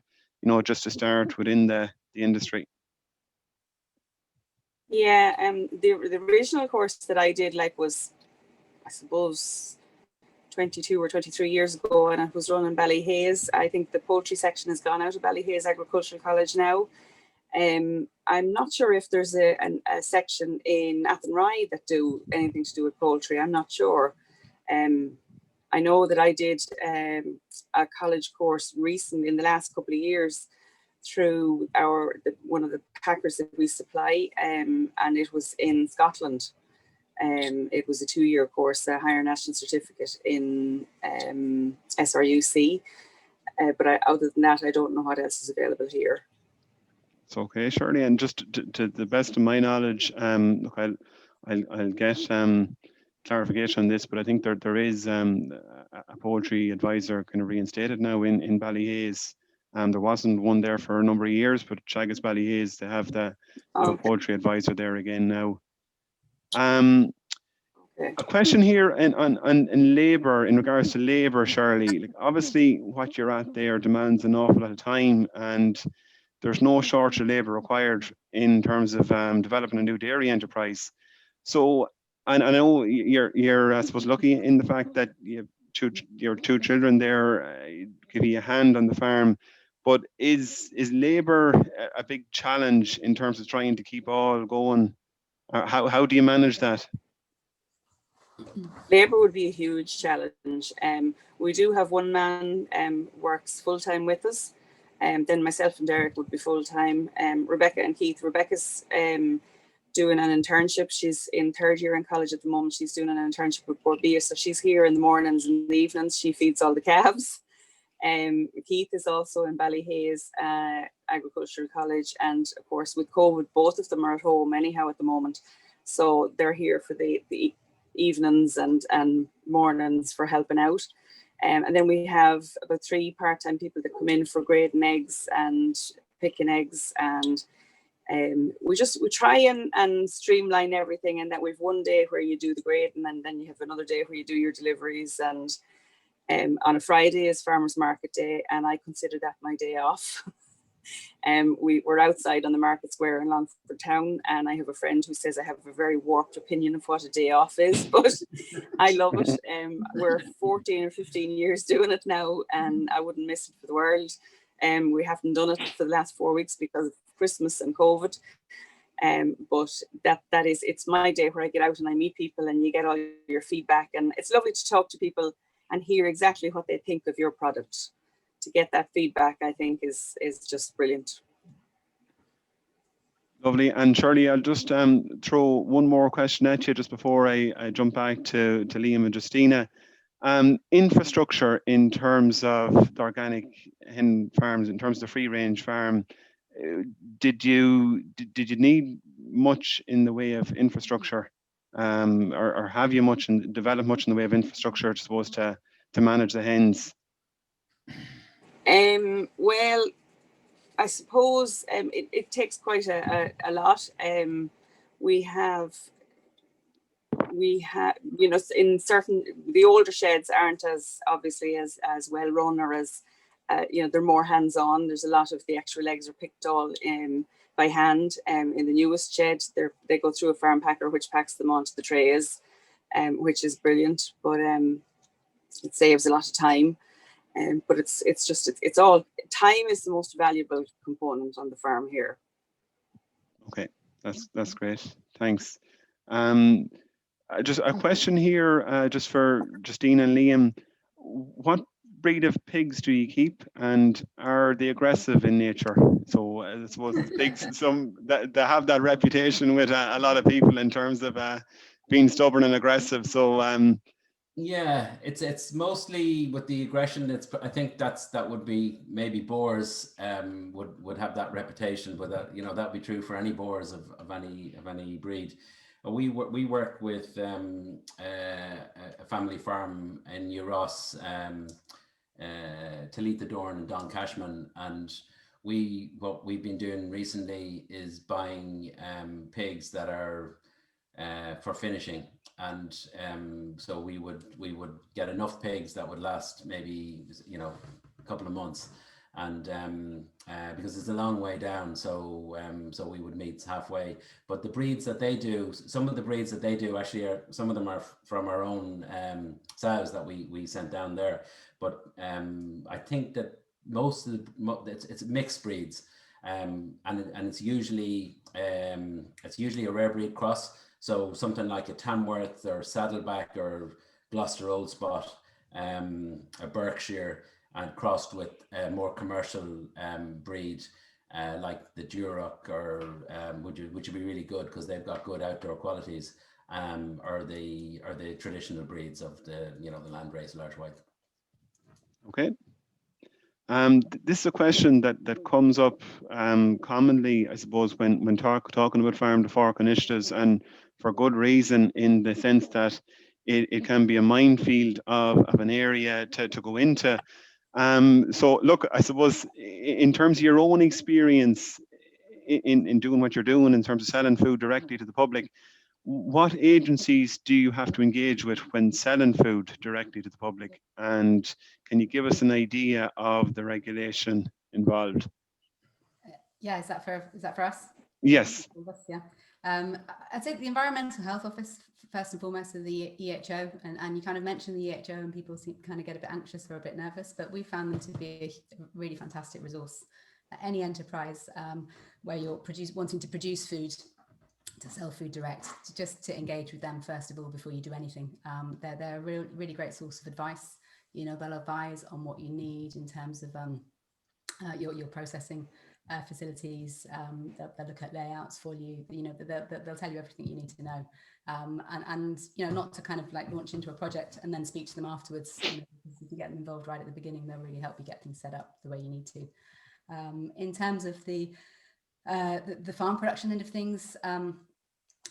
just to start within the industry? Yeah, the original course that I did was, I suppose, 22 or 23 years ago, and it was run in Ballyhaise. I think the poultry section has gone out of Ballyhaise Agricultural College now. I'm not sure if there's a section in Athenry that do anything to do with poultry. I'm not sure. I know that I did a college course recently in the last couple of years through one of the packers that we supply, and it was in Scotland. It was a 2-year course, a higher national certificate in SRUC. But other than that, I don't know what else is available here. It's okay, Shirley. And just to the best of my knowledge, look, I'll get clarification on this, but I think there is a poultry advisor kind of reinstated now in Ballyhaise. There wasn't one there for a number of years, but Teagasc Ballyhaise, they have the poultry advisor there again now. Okay. A question here in labour, in regards to labour, Shirley. Like, obviously, what you're at there demands an awful lot of time, and there's no shortage of labour required in terms of developing a new dairy enterprise. So, and I know you're I suppose lucky in the fact that you have your two children there give you a hand on the farm. But is labour a big challenge in terms of trying to keep all going? How do you manage that? Labour would be a huge challenge. We do have one man works full time with us. Then myself and Derek would be full time. Rebecca and Keith. Rebecca's doing an internship. She's in third year in college at the moment. She's doing an internship with Borbia, so she's here in the mornings and the evenings. She feeds all the calves. Keith is also in Ballyhaise Agricultural College, and of course with COVID, both of them are at home anyhow at the moment. So they're here for the evenings and mornings for helping out. And then we have about 3 part-time people that come in for grading eggs and picking eggs, and we try and streamline everything, and that we've one day where you do the grading, and then you have another day where you do your deliveries, and on a Friday is farmers market day, and I consider that my day off. We're outside on the market square in Longford town, and I have a friend who says I have a very warped opinion of what a day off is, but I love it. We're 14 or 15 years doing it now, and I wouldn't miss it for the world. We haven't done it for the last 4 weeks because of Christmas and COVID. But it's my day where I get out and I meet people, and you get all your feedback, and it's lovely to talk to people and hear exactly what they think of your product. To get that feedback, I think is just brilliant. Lovely. And Shirley, I'll just throw one more question at you just before I jump back to Liam and Justina. Infrastructure in terms of the organic hen farms, in terms of the free range farm, did you need much in the way of infrastructure, or have you developed much in the way of infrastructure supposed to manage the hens? Well, I suppose it takes quite a lot. We have, in certain, the older sheds aren't as obviously as well run, or as they're more hands-on. There's a lot of the extra legs are picked all by hand. In the newest shed, they go through a farm packer which packs them onto the trays, which is brilliant. But it saves a lot of time. But it's all time is the most valuable component on the farm here. Okay, that's great. Thanks. Just a question here, just for Justina and Liam. What breed of pigs do you keep, and are they aggressive in nature? So I suppose pigs, that have that reputation with a lot of people in terms of being stubborn and aggressive. So yeah, it's mostly with the aggression. I think that would be maybe boars would have that reputation, but that'd be true for any boars of any breed. We work with a family farm in New Ross, Talitha Dorn and Don Cashman, and what we've been doing recently is buying pigs that are for finishing. And so we would get enough pigs that would last maybe a couple of months, and because it's a long way down, so we would meet halfway. But the breeds that they do, some of the breeds that they do actually some of them are from our own sows that we sent down there. But I think that most of it's mixed breeds, and it's usually a rare breed cross. So something like a Tamworth or Saddleback or Gloucester Old Spot, a Berkshire, and crossed with a more commercial breed like the Duroc, or which would be really good because they've got good outdoor qualities, or the traditional breeds of the the landrace large white. Okay. This is a question that comes up commonly, I suppose, when talking about farm to fork initiatives, and for good reason, in the sense that it can be a minefield of an area to go into. So look, I suppose in terms of your own experience in doing what you're doing in terms of selling food directly to the public, what agencies do you have to engage with when selling food directly to the public? And can you give us an idea of the regulation involved? Yeah, is that for us? Yes. Yeah. I'd say the Environmental Health Office, first and foremost, of the EHO, and you kind of mentioned the EHO and people kind of get a bit anxious or a bit nervous, but we found them to be a really fantastic resource. Any enterprise where you're wanting to produce food, to sell food direct, just to engage with them first of all before you do anything. They're a really great source of advice. You know, they'll advise on what you need in terms of your processing facilities. They'll look at layouts for you. You know, they'll tell you everything you need to know. And you know, not to kind of like launch into a project and then speak to them afterwards. You know, if you get them involved right at the beginning, they'll really help you get things set up the way you need to. In terms of the farm production end of things,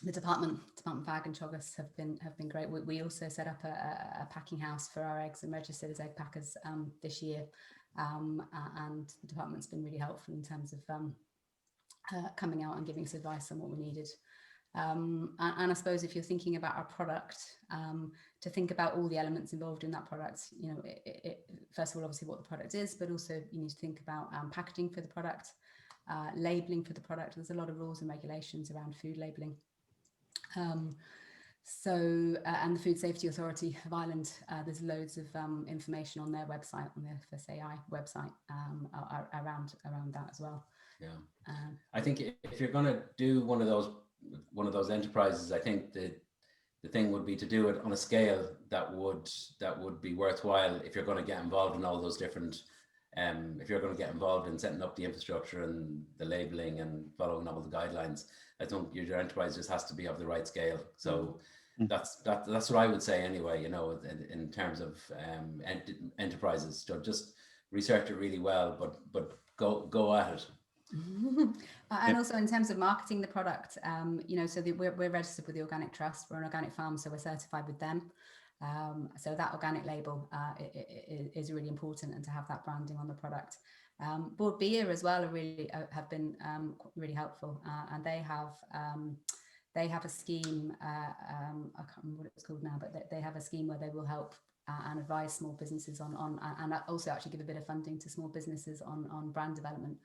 the Department Fag and Teagasc have been great. We also set up a packing house for our eggs and registered as egg packers this year, and the department's been really helpful in terms of coming out and giving us advice on what we needed. And I suppose if you're thinking about our product, to think about all the elements involved in that product, you know, first of all, obviously what the product is, but also you need to think about packaging for the product, labelling for the product. There's a lot of rules and regulations around food labelling. And the Food Safety Authority of Ireland, there's loads of information on their website, on the FSAI website, around that as well. Yeah, I think if you're going to do one of those enterprises, I think the thing would be to do it on a scale that would be worthwhile. If you're going to get involved in all those different, if you're going to get involved in setting up the infrastructure and the labeling and following all the guidelines, I think your enterprise just has to be of the right scale. So that's what I would say anyway. You know, in terms of enterprises, so just research it really well, but go at it. And also in terms of marketing the product, you know, so we're registered with the Organic Trust. We're an organic farm, so we're certified with them. So that organic label is really important, and to have that branding on the product. Board Beer as well have been really helpful, and they have a scheme. I can't remember what it's called now, but they have a scheme where they will help and advise small businesses on and also actually give a bit of funding to small businesses on brand development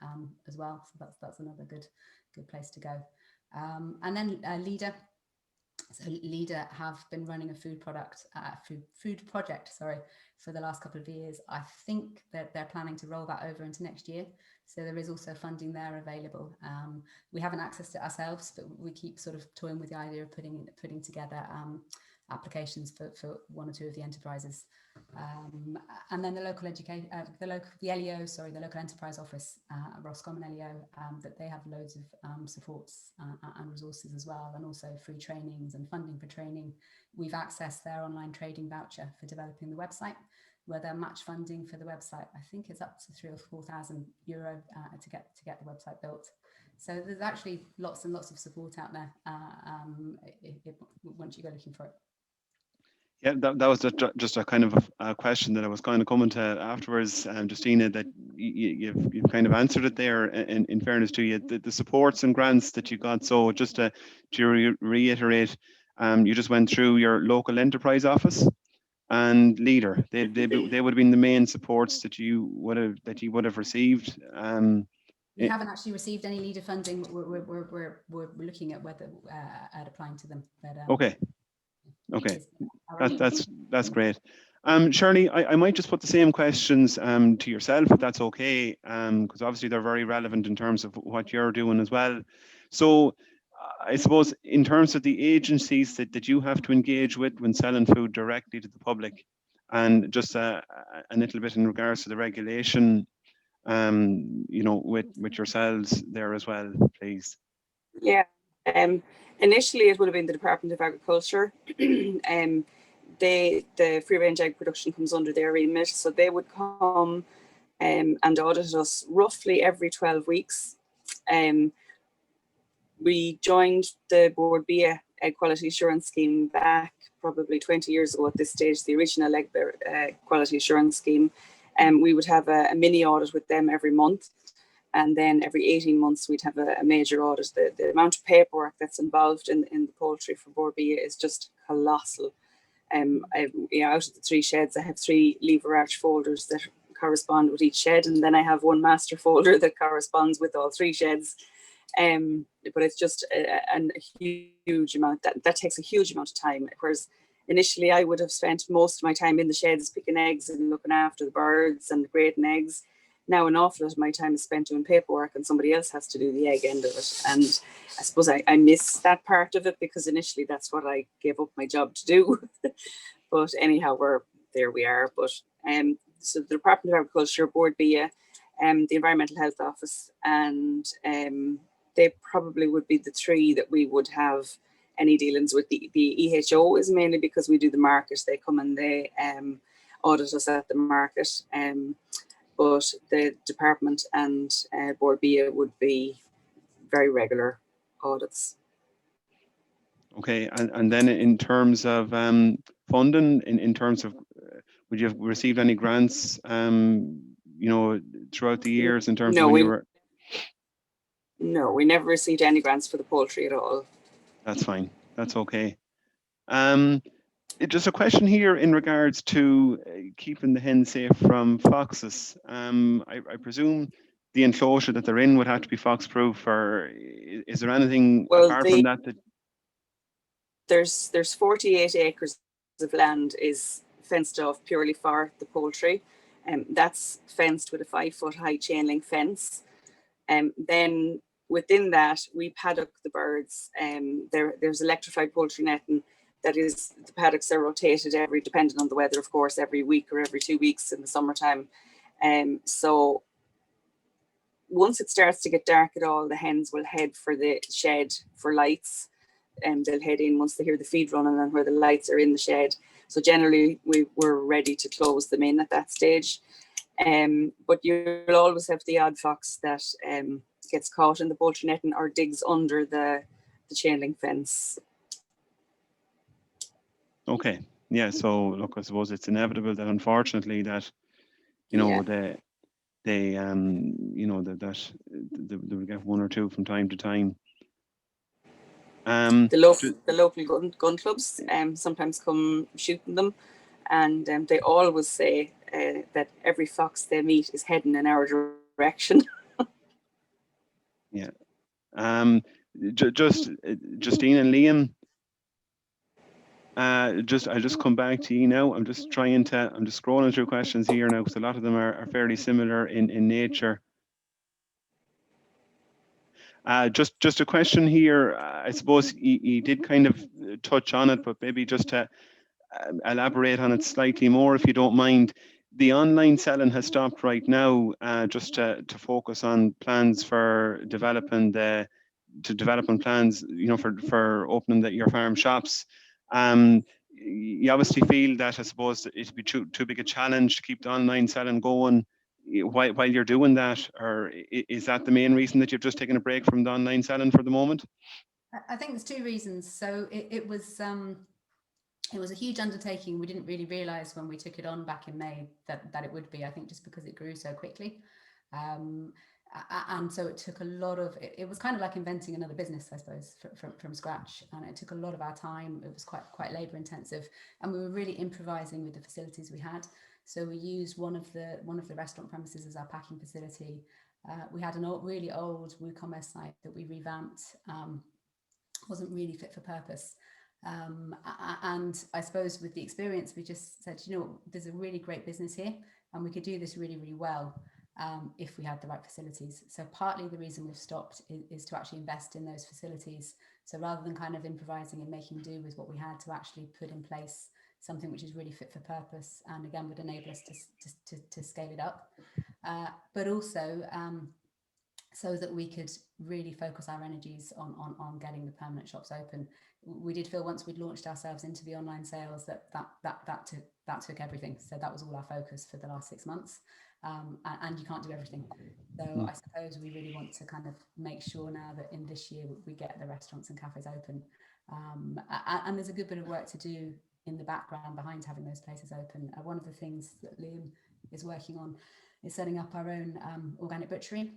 as well. So that's another good place to go. And then Leader. So Leader have been running a food project, for the last couple of years. I think that they're planning to roll that over into next year. So there is also funding there available. We haven't accessed it ourselves, but we keep sort of toying with the idea of putting together applications for one or two of the enterprises. And then the local enterprise office, Roscommon LEO, that they have loads of supports and resources as well, and also free trainings and funding for training. We've accessed their online trading voucher for developing the website, where their match funding for the website, I think, is up to €3,000 or €4,000 to get the website built. So there's actually lots and lots of support out there once you go looking for it. Yeah, that was just a kind of a question that I was kind of coming to afterwards, Justina, that you've kind of answered it there, in fairness to you. The supports and grants that you got, so just to reiterate, you just went through your local enterprise office and Leader. They would have been the main supports that you would have received. We haven't actually received any Leader funding. We're looking at whether at applying to them. But, okay. That's great. Shirley, I might just put the same questions to yourself, if that's okay, because obviously they're very relevant in terms of what you're doing as well. So I suppose in terms of the agencies that you have to engage with when selling food directly to the public, and just a little bit in regards to the regulation, you know, with yourselves there as well, please. Yeah. Initially, it would have been the Department of Agriculture. The free range egg production comes under their remit, so they would come and audited us roughly every 12 weeks. We joined the Board B Egg Quality Assurance Scheme back probably 20 years ago at this stage, the original Egg Quality Assurance Scheme. We would have a mini audit with them every month. And then every 18 months, we'd have a major audit. The amount of paperwork that's involved in the poultry for Board B is just colossal. Out of the 3 sheds, I have 3 lever arch folders that correspond with each shed. And then I have 1 master folder that corresponds with all 3 sheds. But it's just a huge amount. That takes a huge amount of time. Whereas initially I would have spent most of my time in the sheds picking eggs and looking after the birds and grading eggs. Now an awful lot of my time is spent doing paperwork and somebody else has to do the egg end of it. And I suppose I miss that part of it because initially that's what I gave up my job to do. But anyhow, there we are. But so the Department of Agriculture, Board B, the Environmental Health Office, and they probably would be the 3 that we would have any dealings with. The EHO is mainly because we do the market. They come and they audit us at the market. But the department and Board B would be very regular audits. Okay, and then in terms of funding, in terms of, would you have received any grants, throughout the years in terms of when you were? No, we never received any grants for the poultry at all. That's fine. That's okay. Just a question here in regards to keeping the hens safe from foxes. I presume the enclosure that they're in would have to be fox-proof, or is there anything apart from that? There's 48 acres of land is fenced off purely for the poultry, and that's fenced with a 5-foot high chain link fence. Then within that, we paddock the birds. There's electrified poultry netting. That is, the paddocks are rotated depending on the weather, of course, every week or every 2 weeks in the summertime. So once it starts to get dark at all, the hens will head for the shed for lights, and they'll head in once they hear the feed running and where the lights are in the shed. So generally, we're ready to close them in at that stage. But you'll always have the odd fox that gets caught in the poultry netting or digs under the chain link fence. Okay, yeah. So look, I suppose it's inevitable that unfortunately that they will get 1 or 2 from time to time. The local gun clubs sometimes come shooting them, and they always say that every fox they meet is heading in our direction. Yeah. Justina Liam. I'll just come back to you now. I'm just scrolling through questions here now because a lot of them are fairly similar in nature. Just a question here. I suppose you did kind of touch on it, but maybe just to elaborate on it slightly more, if you don't mind. The online selling has stopped right now, just to focus on plans for developing plans, for opening your farm shops. You obviously feel that, I suppose, it'd be too big a challenge to keep the online selling going while you're doing that, or is that the main reason that you've just taken a break from the online selling for the moment? I think there's 2 reasons. So it was a huge undertaking. We didn't really realize when we took it on back in May that it would be, I think, just because it grew so quickly. And so it took a lot of, it was kind of like inventing another business, I suppose, from scratch. And it took a lot of our time. It was quite labor intensive, and we were really improvising with the facilities we had. So we used one of the restaurant premises as our packing facility. We had an really old WooCommerce site that we revamped. Wasn't really fit for purpose. And I suppose with the experience, we just said, there's a really great business here, and we could do this really, really well if we had the right facilities. So partly the reason we've stopped is to actually invest in those facilities. So rather than kind of improvising and making do with what we had, to actually put in place something which is really fit for purpose, and again would enable us to scale it up. But also so that we could really focus our energies on getting the permanent shops open. We did feel once we'd launched ourselves into the online sales that took everything. So that was all our focus for the last 6 months. And you can't do everything. So I suppose we really want to kind of make sure now that in this year we get the restaurants and cafes open. And there's a good bit of work to do in the background behind having those places open. One of the things that Liam is working on is setting up our own organic butchery.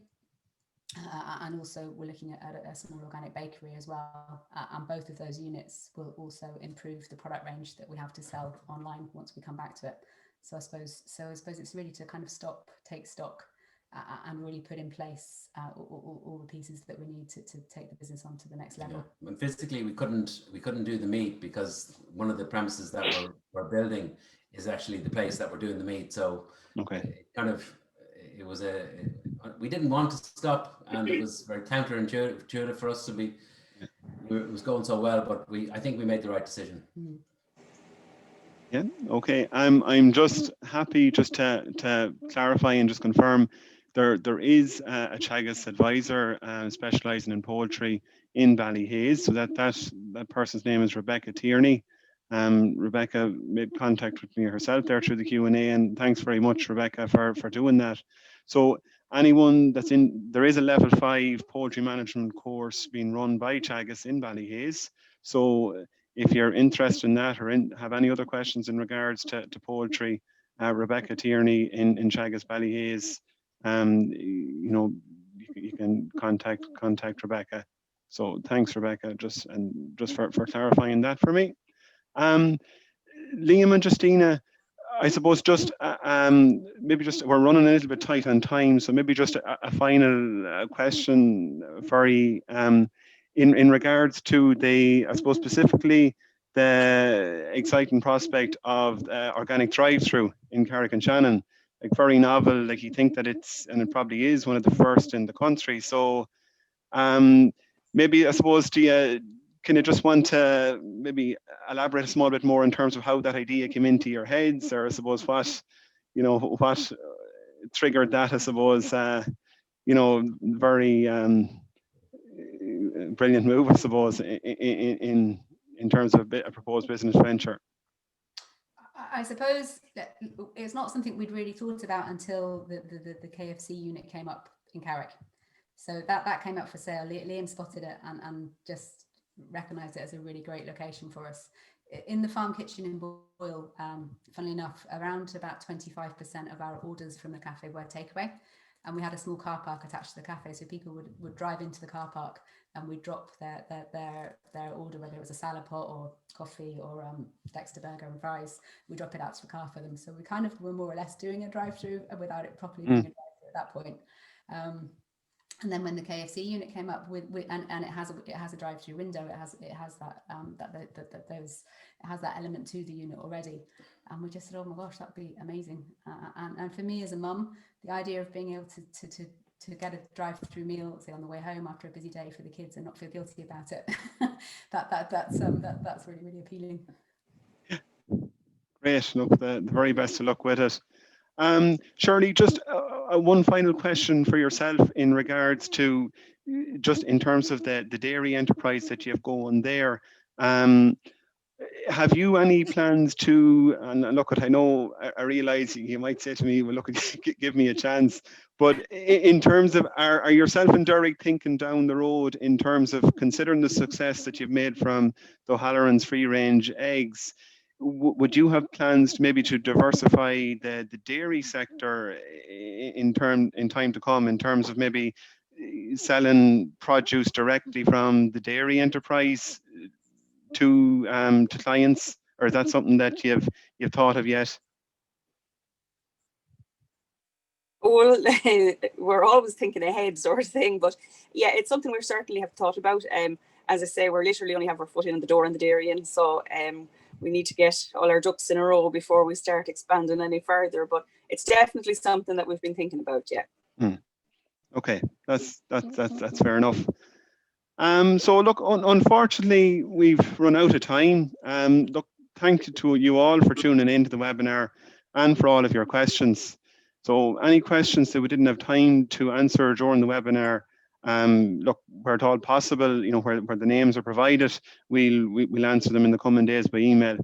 And also we're looking at a small organic bakery as well. And both of those units will also improve the product range that we have to sell online once we come back to it. So I suppose it's really to kind of take stock and really put in place all the pieces that we need to take the business on to the next level. Yeah. And physically we couldn't do the meat because one of the premises that we're building is actually the place that we're doing the meat. So we didn't want to stop, and it was very counterintuitive for us to be. It was going so well, but I think we made the right decision. Yeah. Okay. I'm just happy to clarify and just confirm there is a Teagasc advisor specialising in poultry in Ballyhaise. So that person's name is Rebecca Tierney. Rebecca made contact with me herself there through the Q&A, and thanks very much, Rebecca, for doing that. So anyone there is a level 5 poultry management course being run by Teagasc in Ballyhaise. So if you're interested in that or have any other questions in regards to poultry, Rebecca Tierney in Teagasc Ballyhaise, you can contact Rebecca. So thanks, Rebecca, just for clarifying that for me. Liam and Justina, I suppose maybe we're running a little bit tight on time, so maybe just a final question for you in regards to I suppose specifically the exciting prospect of organic drive-through in Carrick-on-Shannon. Like, very novel. Like, you think that it probably is one of the first in the country. So maybe I suppose can you just want to maybe elaborate a small bit more in terms of how that idea came into your heads, or I suppose what triggered that, I suppose, very brilliant move, I suppose, in terms of a proposed business venture. I suppose that it's not something we'd really thought about until the KFC unit came up in Carrick. So that came up for sale. Liam spotted it and just recognised it as a really great location for us. In the farm kitchen in Boyle, funnily enough, around about 25% of our orders from the cafe were takeaway, and we had a small car park attached to the cafe, so people would drive into the car park and we'd drop their order, whether it was a salad pot or coffee or Dexter burger and fries. We drop it out to the car for them. So we kind of were more or less doing a drive-through without it properly being a drive-through at that point. And then when the KFC unit came up and it has a drive-through window, it has that element to the unit already, and we just said, oh my gosh, that'd be amazing. And for me as a mum, the idea of being able to get a drive-through meal, say on the way home after a busy day for the kids, and not feel guilty about it, that's really, really appealing. Yeah. Great. Look, the very best of luck with it. Shirley, just one final question for yourself in regards to just in terms of the dairy enterprise that you have going there. Have you any plans to, and look, I know, I realise you might say to me, well, look, give me a chance, but in terms of, are yourself and Derek thinking down the road in terms of considering the success that you've made from the O'Halleran's free-range eggs? Would you have plans to maybe to diversify the dairy sector in time to come, in terms of maybe selling produce directly from the dairy enterprise to clients, or is that something that you've thought of yet? Well, we're always thinking ahead, sort of thing, but yeah, it's something we certainly have thought about. As I say, we're literally only have our foot in the door in the dairy, and so we need to get all our ducks in a row before we start expanding any further. But it's definitely something that we've been thinking about. Yeah. Okay, that's fair enough. So look, unfortunately, we've run out of time. Look, thank you to you all for tuning into the webinar and for all of your questions. So any questions that we didn't have time to answer during the webinar, look, where at all possible, where the names are provided, we'll answer them in the coming days by email.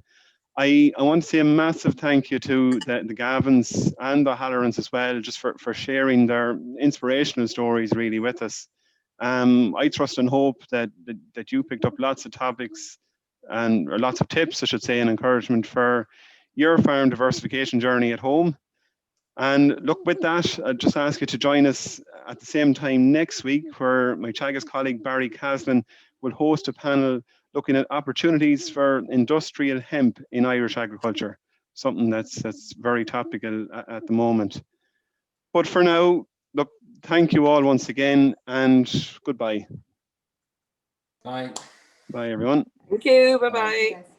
I want to say a massive thank you to the Gavins and the O'Hallerans as well, just for sharing their inspirational stories really with us. I trust and hope that you picked up lots of topics and or lots of tips, I should say, and encouragement for your farm diversification journey at home. And look, with that, I'd just ask you to join us at the same time next week, where my Teagasc colleague Barry Caslin will host a panel looking at opportunities for industrial hemp in Irish agriculture, something that's very topical at the moment. But for now, look, thank you all once again, and goodbye. Bye. Bye, everyone. Thank you. Bye. Bye-bye. Yes.